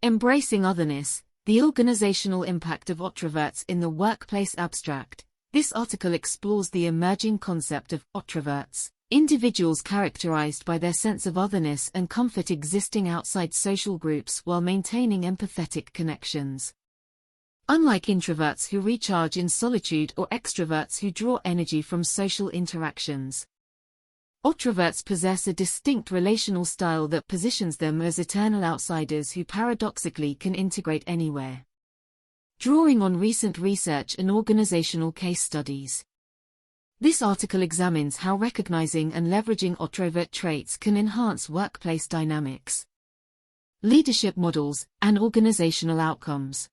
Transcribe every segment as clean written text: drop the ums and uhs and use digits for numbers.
Embracing Otherness, the organizational impact of Otroverts in the workplace abstract. This article explores the emerging concept of Otroverts, individuals characterized by their sense of otherness and comfort existing outside social groups while maintaining empathetic connections. Unlike introverts who recharge in solitude or extroverts who draw energy from social interactions, Otroverts possess a distinct relational style that positions them as eternal outsiders who paradoxically can integrate anywhere. Drawing on recent research and organizational case studies, this article examines how recognizing and leveraging Otrovert traits can enhance workplace dynamics, leadership models, and organizational outcomes.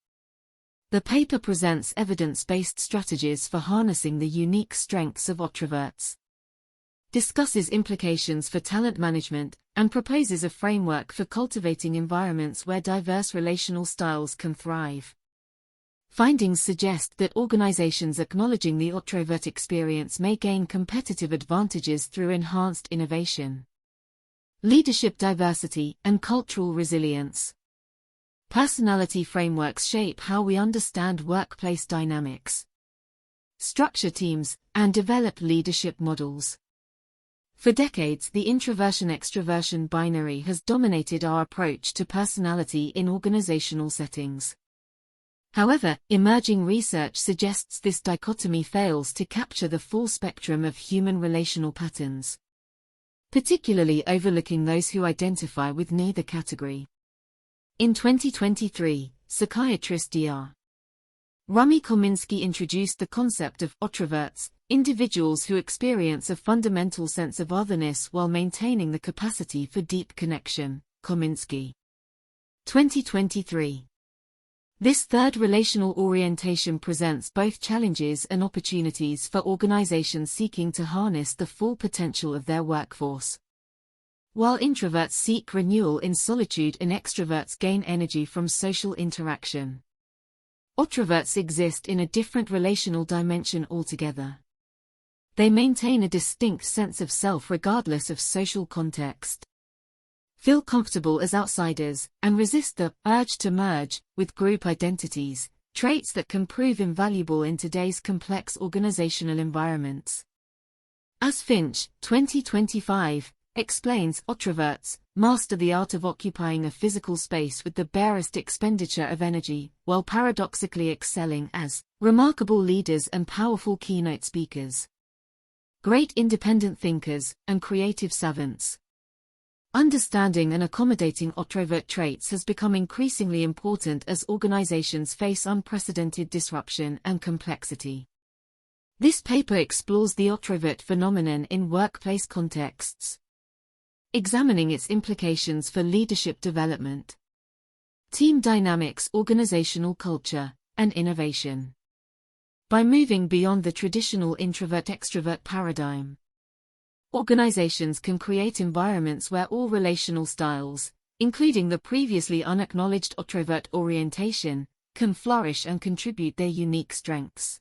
The paper presents evidence-based strategies for harnessing the unique strengths of Otroverts, discusses implications for talent management, and proposes a framework for cultivating environments where diverse relational styles can thrive. Findings suggest that organizations acknowledging the Otrovert experience may gain competitive advantages through enhanced innovation, leadership diversity, and cultural resilience. Personality frameworks shape how we understand workplace dynamics, structure teams, and develop leadership models. For decades, the introversion-extroversion binary has dominated our approach to personality in organizational settings. However, emerging research suggests this dichotomy fails to capture the full spectrum of human relational patterns, particularly overlooking those who identify with neither category. In 2023, psychiatrist Dr. Rami Kominsky introduced the concept of Otroverts, individuals who experience a fundamental sense of otherness while maintaining the capacity for deep connection. Kominsky. 2023. This third relational orientation presents both challenges and opportunities for organizations seeking to harness the full potential of their workforce. While introverts seek renewal in solitude and extroverts gain energy from social interaction, Otroverts exist in a different relational dimension altogether. They maintain a distinct sense of self regardless of social context, feel comfortable as outsiders, and resist the urge to merge with group identities, traits that can prove invaluable in today's complex organizational environments. As Finch, 2025, explains, Otroverts master the art of occupying a physical space with the barest expenditure of energy, while paradoxically excelling as remarkable leaders and powerful keynote speakers, great independent thinkers, and creative savants. Understanding and accommodating Otrovert traits has become increasingly important as organizations face unprecedented disruption and complexity. This paper explores the Otrovert phenomenon in workplace contexts, examining its implications for leadership development, team dynamics, organizational culture, and innovation. By moving beyond the traditional introvert-extrovert paradigm, organizations can create environments where all relational styles, including the previously unacknowledged Otrovert orientation, can flourish and contribute their unique strengths.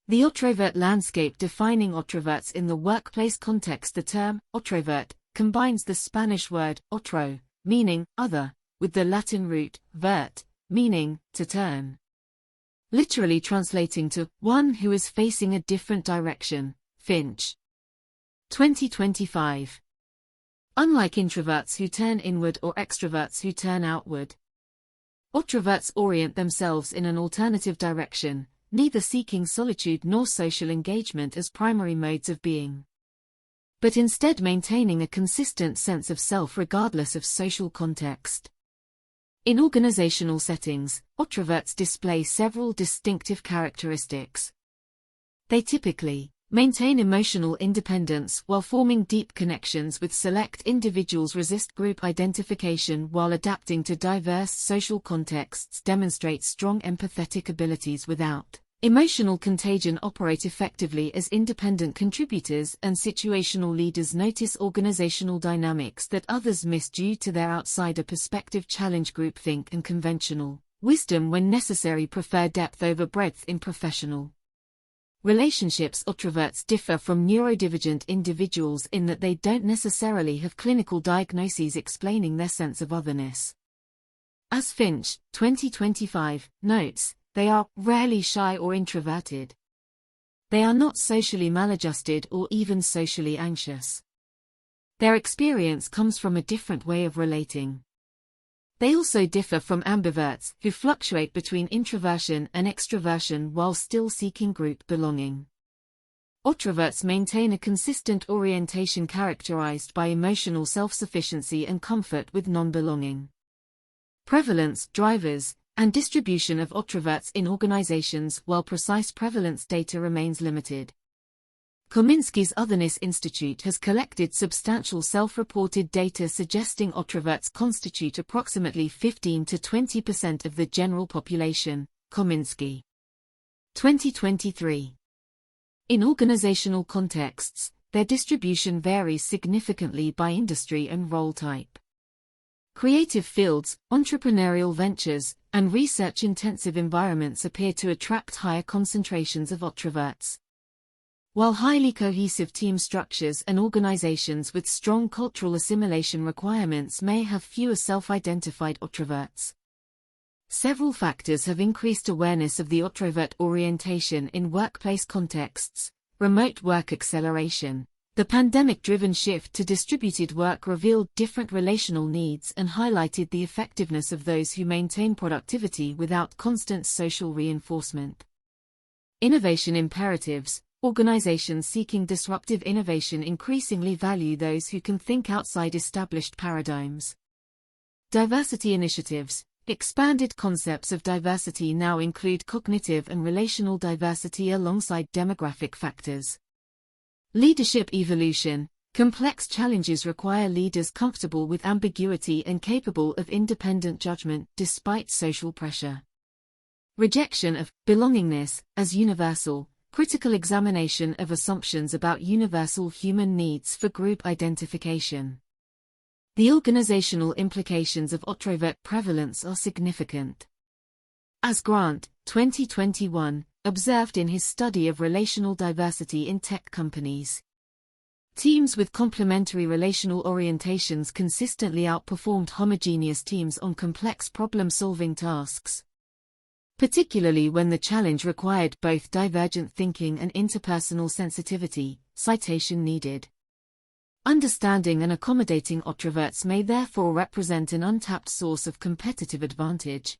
The Otrovert landscape. Defining Otroverts in the workplace context. The term Otrovert combines the Spanish word otro, meaning other, with the Latin root vert, meaning to turn, literally translating to one who is facing a different direction. Finch. 2025. Unlike introverts who turn inward or extroverts who turn outward, Otroverts orient themselves in an alternative direction, neither seeking solitude nor social engagement as primary modes of being, but instead maintaining a consistent sense of self regardless of social context. In organizational settings, Otroverts display several distinctive characteristics. They typically maintain emotional independence while forming deep connections with select individuals, resist group identification while adapting to diverse social contexts, demonstrate strong empathetic abilities without emotional contagion, operate effectively as independent contributors and situational leaders, notice organizational dynamics that others miss due to their outsider perspective, challenge groupthink and conventional wisdom when necessary, prefer depth over breadth in professional relationships. Otroverts differ from neurodivergent individuals in that they don't necessarily have clinical diagnoses explaining their sense of otherness. As Finch, 2025, notes, they are rarely shy or introverted. They are not socially maladjusted or even socially anxious. Their experience comes from a different way of relating. They also differ from ambiverts, who fluctuate between introversion and extraversion while still seeking group belonging. Otroverts maintain a consistent orientation characterized by emotional self-sufficiency and comfort with non-belonging. Prevalence, drivers, and distribution of otroverts in organizations. While precise prevalence data remains limited, Kominsky's Otherness Institute has collected substantial self-reported data suggesting otroverts constitute approximately 15 to 20% of the general population. Kominsky. 2023. In organizational contexts, their distribution varies significantly by industry and role type. Creative fields, entrepreneurial ventures, and research-intensive environments appear to attract higher concentrations of otroverts. While highly cohesive team structures and organizations with strong cultural assimilation requirements may have fewer self-identified otroverts. Several factors have increased awareness of the otrovert orientation in workplace contexts: remote work acceleration. The pandemic-driven shift to distributed work revealed different relational needs and highlighted the effectiveness of those who maintain productivity without constant social reinforcement. Innovation imperatives. Organizations seeking disruptive innovation increasingly value those who can think outside established paradigms. Diversity initiatives. Expanded concepts of diversity now include cognitive and relational diversity alongside demographic factors. Leadership evolution. Complex challenges require leaders comfortable with ambiguity and capable of independent judgment despite social pressure. Rejection of belongingness as universal. Critical examination of assumptions about universal human needs for group identification. The organizational implications of otrovert prevalence are significant. As Grant, 2021, observed in his study of relational diversity in tech companies. Teams with complementary relational orientations consistently outperformed homogeneous teams on complex problem-solving tasks, particularly when the challenge required both divergent thinking and interpersonal sensitivity. Citation needed. Understanding and accommodating otroverts may therefore represent an untapped source of competitive advantage.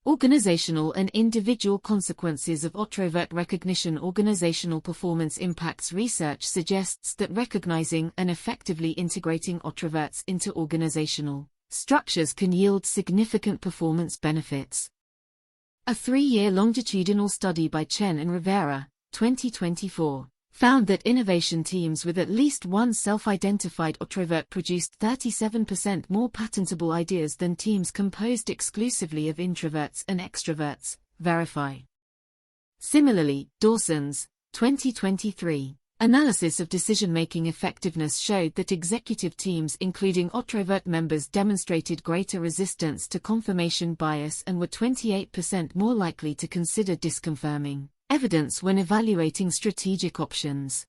Organizational and individual consequences of otrovert recognition. Organizational performance impacts research suggests that recognizing and effectively integrating otroverts into organizational structures can yield significant performance benefits. A 3-year longitudinal study by Chen and Rivera, 2024, found that innovation teams with at least one self-identified otrovert produced 37% more patentable ideas than teams composed exclusively of introverts and extroverts. Verify. Similarly, Dawson's 2023 analysis of decision-making effectiveness showed that executive teams including otrovert members demonstrated greater resistance to confirmation bias and were 28% more likely to consider disconfirming evidence when evaluating strategic options.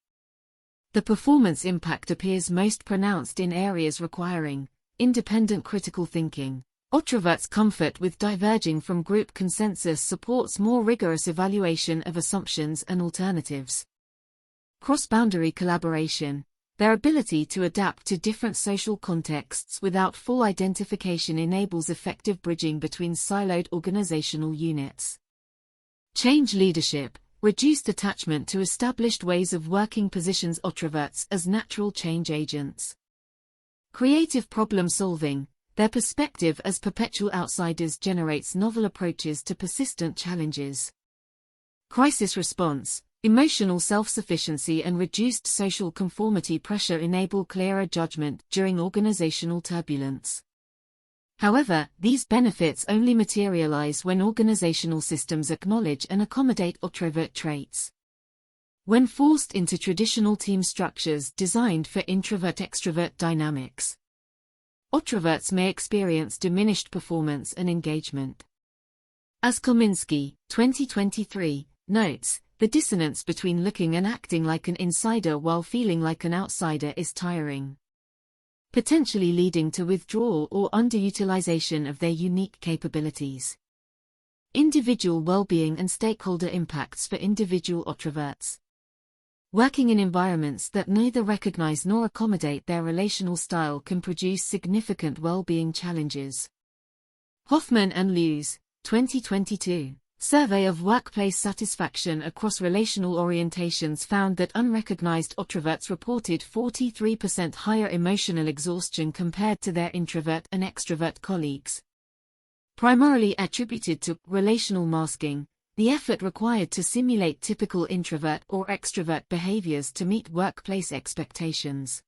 The performance impact appears most pronounced in areas requiring independent critical thinking. Otroverts' comfort with diverging from group consensus supports more rigorous evaluation of assumptions and alternatives. Cross-boundary collaboration. Their ability to adapt to different social contexts without full identification enables effective bridging between siloed organizational units. Change leadership. Reduced attachment to established ways of working positions otroverts as natural change agents. Creative problem solving. Their perspective as perpetual outsiders generates novel approaches to persistent challenges. Crisis response. Emotional self-sufficiency and reduced social conformity pressure enable clearer judgment during organizational turbulence. However, these benefits only materialize when organizational systems acknowledge and accommodate otrovert traits. When forced into traditional team structures designed for introvert-extrovert dynamics, otroverts may experience diminished performance and engagement. As Kominsky, 2023, notes, the dissonance between looking and acting like an insider while feeling like an outsider is tiring. potentially leading to withdrawal or underutilization of their unique capabilities. Individual well-being and stakeholder impacts for individual Otroverts. Working in environments that neither recognize nor accommodate their relational style can produce significant well-being challenges. Hoffman and Lewes, 2022. Survey of workplace satisfaction across relational orientations found that unrecognized Otroverts reported 43% higher emotional exhaustion compared to their introvert and extrovert colleagues. Primarily attributed to relational masking, the effort required to simulate typical introvert or extrovert behaviors to meet workplace expectations.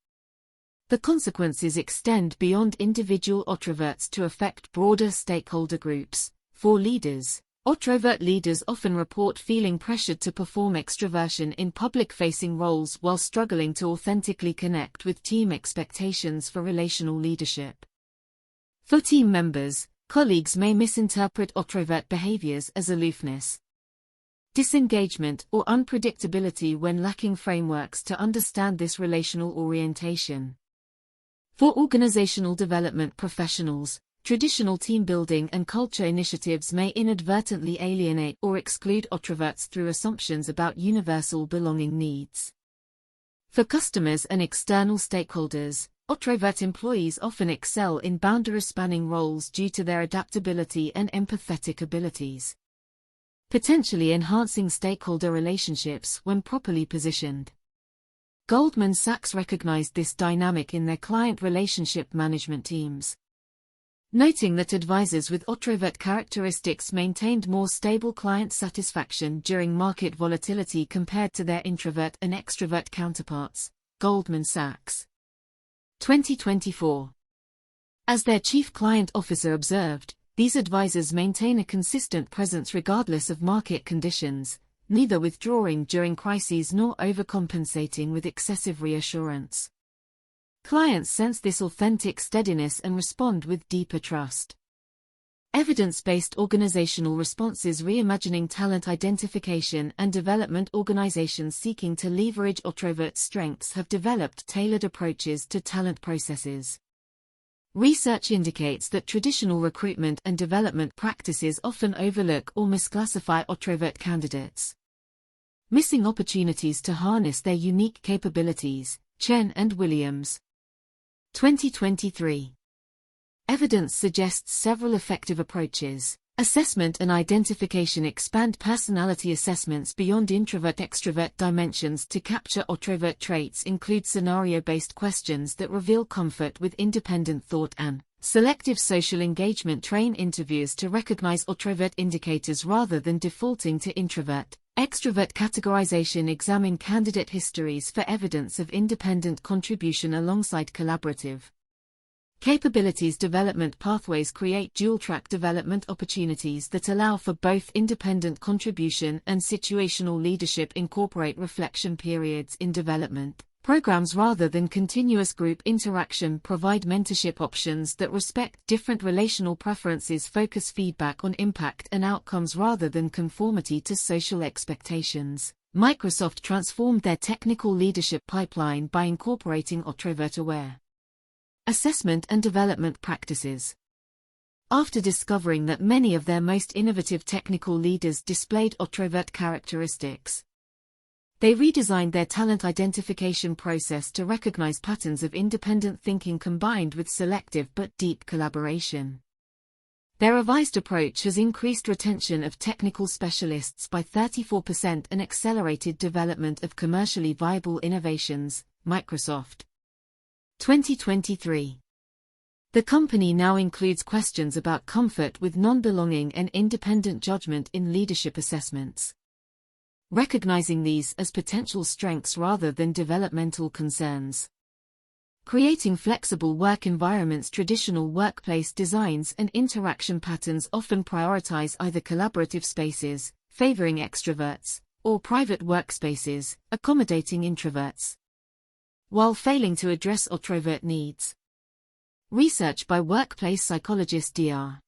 The consequences extend beyond individual Otroverts to affect broader stakeholder groups. For leaders, Otrovert leaders often report feeling pressured to perform extroversion in public-facing roles while struggling to authentically connect with team expectations for relational leadership. For team members, colleagues may misinterpret Otrovert behaviors as aloofness, disengagement, or unpredictability when lacking frameworks to understand this relational orientation. For organizational development professionals, traditional team building and culture initiatives may inadvertently alienate or exclude Otroverts through assumptions about universal belonging needs. For customers and external stakeholders, Otrovert employees often excel in boundary-spanning roles due to their adaptability and empathetic abilities, potentially enhancing stakeholder relationships when properly positioned. Goldman Sachs recognized this dynamic in their client relationship management teams, noting that advisors with Otrovert characteristics maintained more stable client satisfaction during market volatility compared to their introvert and extrovert counterparts. Goldman Sachs, 2024. As their chief client officer observed, these advisors maintain a consistent presence regardless of market conditions, neither withdrawing during crises nor overcompensating with excessive reassurance. Clients sense this authentic steadiness and respond with deeper trust. Evidence-based organizational responses reimagining talent identification and development. Organizations seeking to leverage Otrovert strengths have developed tailored approaches to talent processes. Research indicates that traditional recruitment and development practices often overlook or misclassify Otrovert candidates, missing opportunities to harness their unique capabilities. Chen and Williams, 2023. Evidence suggests several effective approaches. Assessment and identification expand personality assessments beyond introvert-extrovert dimensions to capture Otrovert traits. Include scenario-based questions that reveal comfort with independent thought and selective social engagement. Train interviewers to recognize Otrovert indicators rather than defaulting to introvert. Extrovert categorization. Examine candidate histories for evidence of independent contribution alongside collaborative capabilities. Development pathways create dual-track development opportunities that allow for both independent contribution and situational leadership. Incorporate reflection periods in development programs rather than continuous group interaction. Provide mentorship options that respect different relational preferences. Focus feedback on impact and outcomes rather than conformity to social expectations. Microsoft transformed their technical leadership pipeline by incorporating Otrovert-aware assessment and development practices. After discovering that many of their most innovative technical leaders displayed Otrovert characteristics, they redesigned their talent identification process to recognize patterns of independent thinking combined with selective but deep collaboration. Their revised approach has increased retention of technical specialists by 34% and accelerated development of commercially viable innovations. Microsoft, 2023. The company now includes questions about comfort with non-belonging and independent judgment in leadership assessments, recognizing these as potential strengths rather than developmental concerns. Creating flexible work environments. Traditional workplace designs and interaction patterns often prioritize either collaborative spaces, favoring extroverts, or private workspaces, accommodating introverts, while failing to address Otrovert needs. Research by workplace psychologist Dr.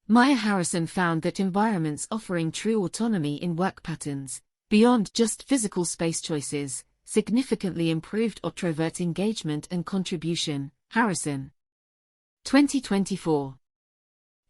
Maya Harrison found that environments offering true autonomy in work patterns, beyond just physical space choices, significantly improved Otrovert engagement and contribution. Harrison. 2024.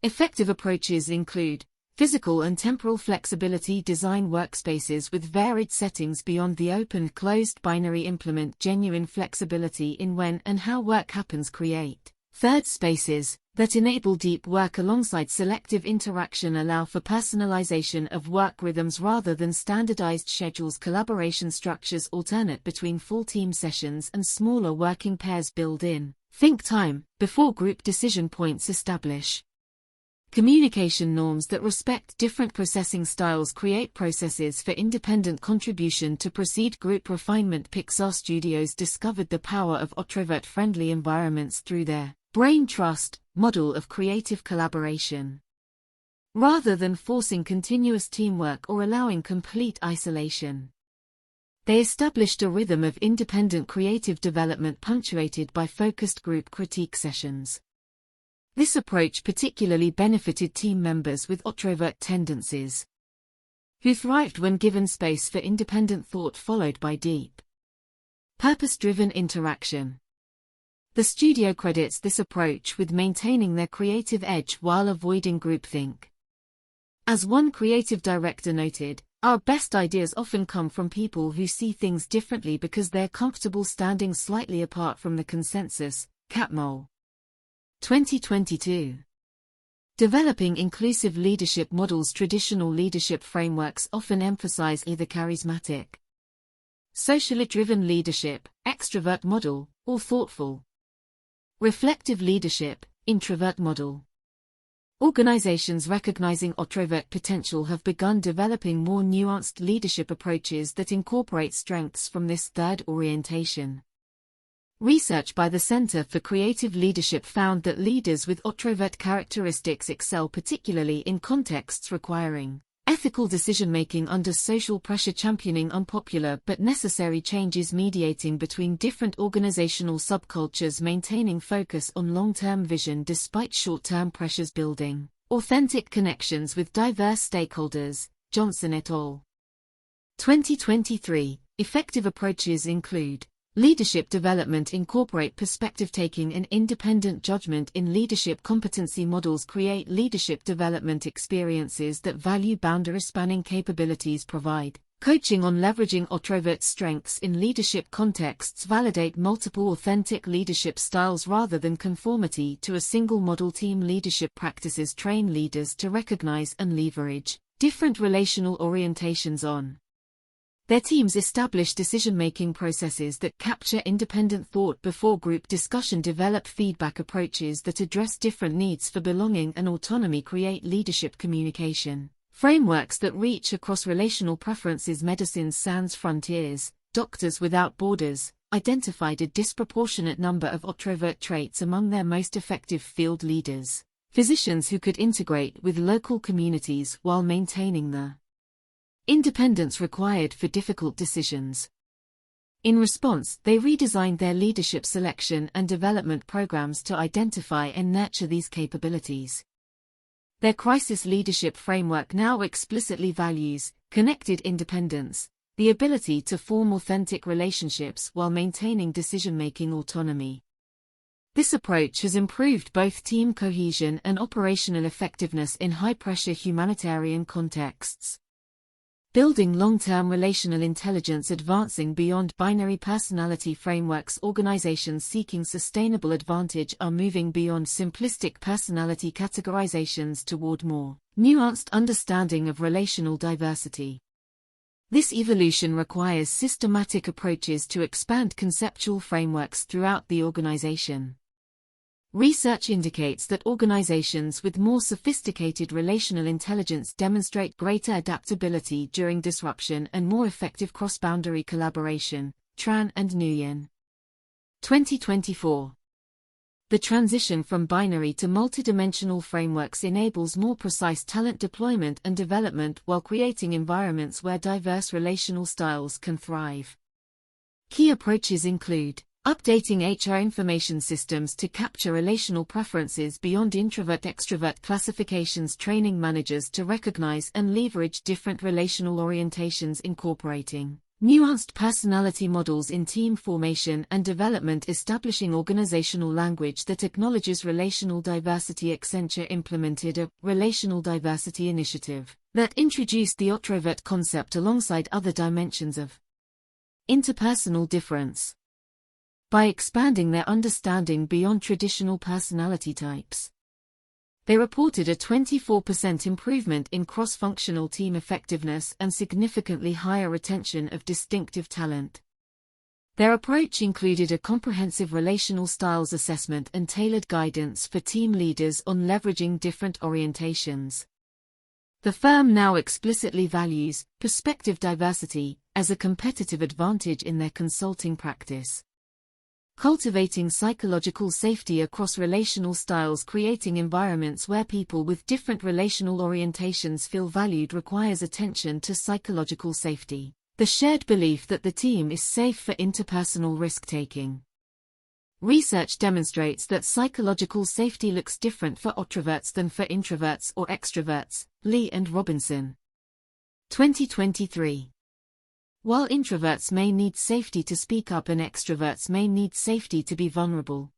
Effective approaches include physical and temporal flexibility. Design workspaces with varied settings beyond the open-closed binary. Implement genuine flexibility in when and how work happens. Create third spaces that enable deep work alongside selective interaction. Allow for personalization of work rhythms rather than standardized schedules. Collaboration structures alternate between full team sessions and smaller working pairs. Build in think time before group decision points. Establish communication norms that respect different processing styles. Create processes for independent contribution to proceed. Group refinement. Pixar Studios discovered the power of Otrovert-friendly environments through their brain trust model of creative collaboration. Rather than forcing continuous teamwork or allowing complete isolation, they established a rhythm of independent creative development punctuated by focused group critique sessions. This approach particularly benefited team members with Otrovert tendencies, who thrived when given space for independent thought followed by deep, purpose-driven interaction. The studio credits this approach with maintaining their creative edge while avoiding groupthink. As one creative director noted, "Our best ideas often come from people who see things differently because they're comfortable standing slightly apart from the consensus." Catmull. 2022. Developing inclusive leadership models. Traditional leadership frameworks often emphasize either charismatic, socially driven leadership, extrovert model, or thoughtful, reflective leadership, introvert model. Organizations recognizing Otrovert potential have begun developing more nuanced leadership approaches that incorporate strengths from this third orientation. Research by the Center for Creative Leadership found that leaders with Otrovert characteristics excel particularly in contexts requiring ethical decision-making under social pressure. Championing unpopular but necessary changes. Mediating between different organizational subcultures. Maintaining focus on long-term vision despite short-term pressures. Building authentic connections with diverse stakeholders. Johnson et al. 2023. Effective approaches include leadership development. Incorporate perspective-taking and independent judgment in leadership competency models. Create leadership development experiences that value boundary-spanning capabilities. Provide coaching on leveraging Otrovert strengths in leadership contexts. Validate multiple authentic leadership styles rather than conformity to a single model. Team leadership practices train leaders to recognize and leverage different relational orientations on their teams. Establish decision-making processes that capture independent thought before group discussion. Develop feedback approaches that address different needs for belonging and autonomy. Create leadership communication frameworks that reach across relational preferences. Medicine Sans Frontiers, Doctors Without Borders, identified a disproportionate number of Otrovert traits among their most effective field leaders, physicians who could integrate with local communities while maintaining the independence required for difficult decisions. In response, they redesigned their leadership selection and development programs to identify and nurture these capabilities. Their crisis leadership framework now explicitly values connected independence, the ability to form authentic relationships while maintaining decision-making autonomy. This approach has improved both team cohesion and operational effectiveness in high-pressure humanitarian contexts. Building long-term relational intelligence. Advancing beyond binary personality frameworks. Organizations seeking sustainable advantage are moving beyond simplistic personality categorizations toward more nuanced understanding of relational diversity. This evolution requires systematic approaches to expand conceptual frameworks throughout the organization. Research indicates that organizations with more sophisticated relational intelligence demonstrate greater adaptability during disruption and more effective cross-boundary collaboration. Tran and Nguyen. 2024. The transition from binary to multidimensional frameworks enables more precise talent deployment and development while creating environments where diverse relational styles can thrive. Key approaches include updating HR information systems to capture relational preferences beyond introvert-extrovert classifications. Training managers to recognize and leverage different relational orientations. Incorporating Nuanced personality models in team formation and development, establishing organizational language that acknowledges relational diversity. Accenture implemented a relational diversity initiative that introduced the Otrovert concept alongside other dimensions of interpersonal difference by expanding their understanding beyond traditional personality types. They reported a 24% improvement in cross-functional team effectiveness and significantly higher retention of distinctive talent. Their approach included a comprehensive relational styles assessment and tailored guidance for team leaders on leveraging different orientations. The firm now explicitly values perspective diversity as a competitive advantage in their consulting practice. Cultivating psychological safety across relational styles. Creating environments where people with different relational orientations feel valued requires attention to psychological safety, the shared belief that the team is safe for interpersonal risk-taking. Research demonstrates that psychological safety looks different for Otroverts than for introverts or extraverts. Lee and Robinson. 2023. While introverts may need safety to speak up and extroverts may need safety to be vulnerable,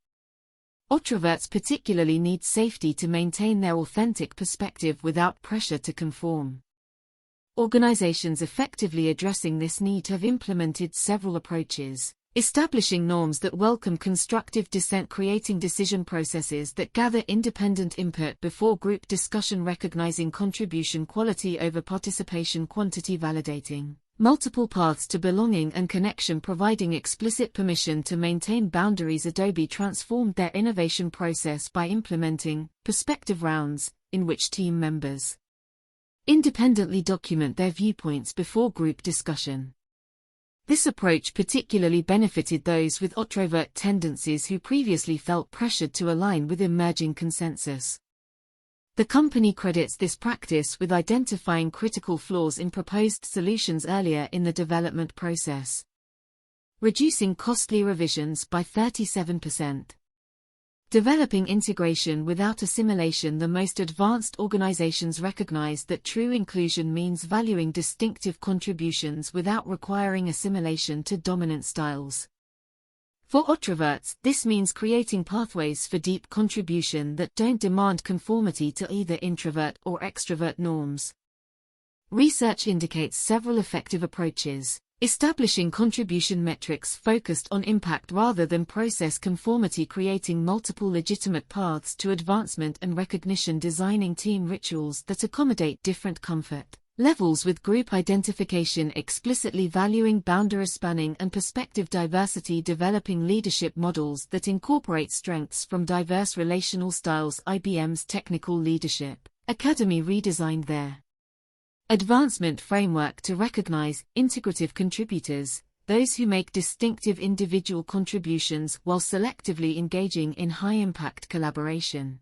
Otroverts particularly need safety to maintain their authentic perspective without pressure to conform. Organizations effectively addressing this need have implemented several approaches, establishing norms that welcome constructive dissent, creating decision processes that gather independent input before group discussion, recognizing contribution quality over participation quantity, validating multiple paths to belonging and connection, providing explicit permission to maintain boundaries. Adobe transformed their innovation process by implementing perspective rounds, in which team members independently document their viewpoints before group discussion. This approach particularly benefited those with otrovert tendencies who previously felt pressured to align with emerging consensus. The company credits this practice with identifying critical flaws in proposed solutions earlier in the development process, reducing costly revisions by 37%. Developing integration without assimilation. The most advanced organizations recognize that true inclusion means valuing distinctive contributions without requiring assimilation to dominant styles. For Otroverts, this means creating pathways for deep contribution that don't demand conformity to either introvert or extrovert norms. Research indicates several effective approaches, establishing contribution metrics focused on impact rather than process conformity, creating multiple legitimate paths to advancement and recognition, designing team rituals that accommodate different comfort levels with group identification, explicitly valuing boundary spanning and perspective diversity, developing leadership models that incorporate strengths from diverse relational styles. IBM's Technical Leadership Academy redesigned their advancement framework to recognize integrative contributors, those who make distinctive individual contributions while selectively engaging in high-impact collaboration.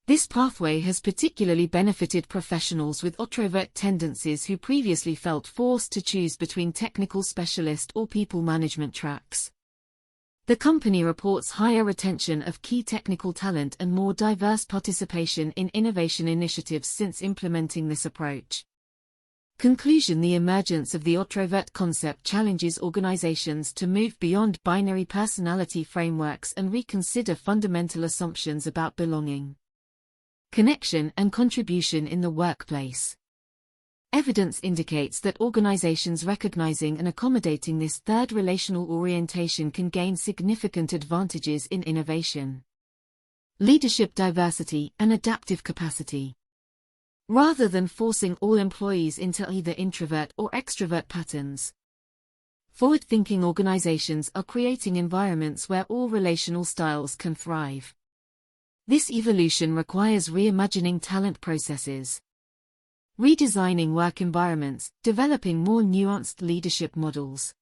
This pathway has particularly benefited professionals with otrovert tendencies who previously felt forced to choose between technical specialist or people management tracks. The company reports higher retention of key technical talent and more diverse participation in innovation initiatives since implementing this approach. Conclusion: the emergence of the Otrovert concept challenges organizations to move beyond binary personality frameworks and reconsider fundamental assumptions about belonging, connection, and contribution in the workplace. Evidence indicates that organizations recognizing and accommodating this third relational orientation can gain significant advantages in innovation, leadership diversity, and adaptive capacity. Rather than forcing all employees into either introvert or extrovert patterns, forward-thinking organizations are creating environments where all relational styles can thrive. This evolution requires reimagining talent processes, redesigning work environments, developing more nuanced leadership models,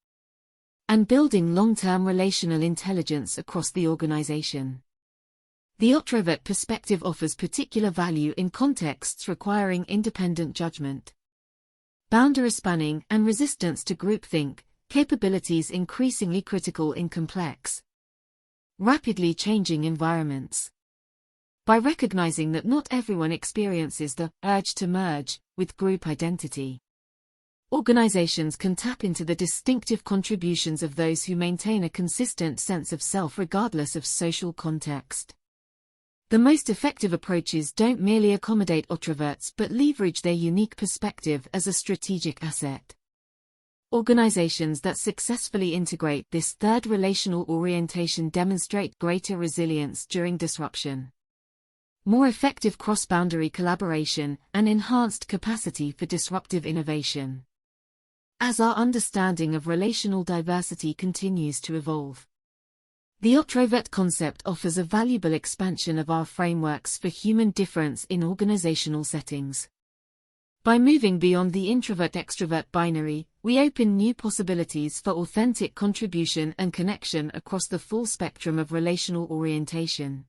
and building long-term relational intelligence across the organization. The Otrovert perspective offers particular value in contexts requiring independent judgment, boundary spanning, and resistance to groupthink, capabilities increasingly critical in complex, rapidly changing environments. By recognizing that not everyone experiences the urge to merge with group identity, Organizations can tap into the distinctive contributions of those who maintain a consistent sense of self regardless of social context. The most effective approaches don't merely accommodate Otroverts but leverage their unique perspective as a strategic asset. Organizations that successfully integrate this third relational orientation demonstrate greater resilience during disruption, more effective cross-boundary collaboration, and enhanced capacity for disruptive innovation. As our understanding of relational diversity continues to evolve, the Otrovert concept offers a valuable expansion of our frameworks for human difference in organizational settings. By moving beyond the introvert-extrovert binary, we open new possibilities for authentic contribution and connection across the full spectrum of relational orientation.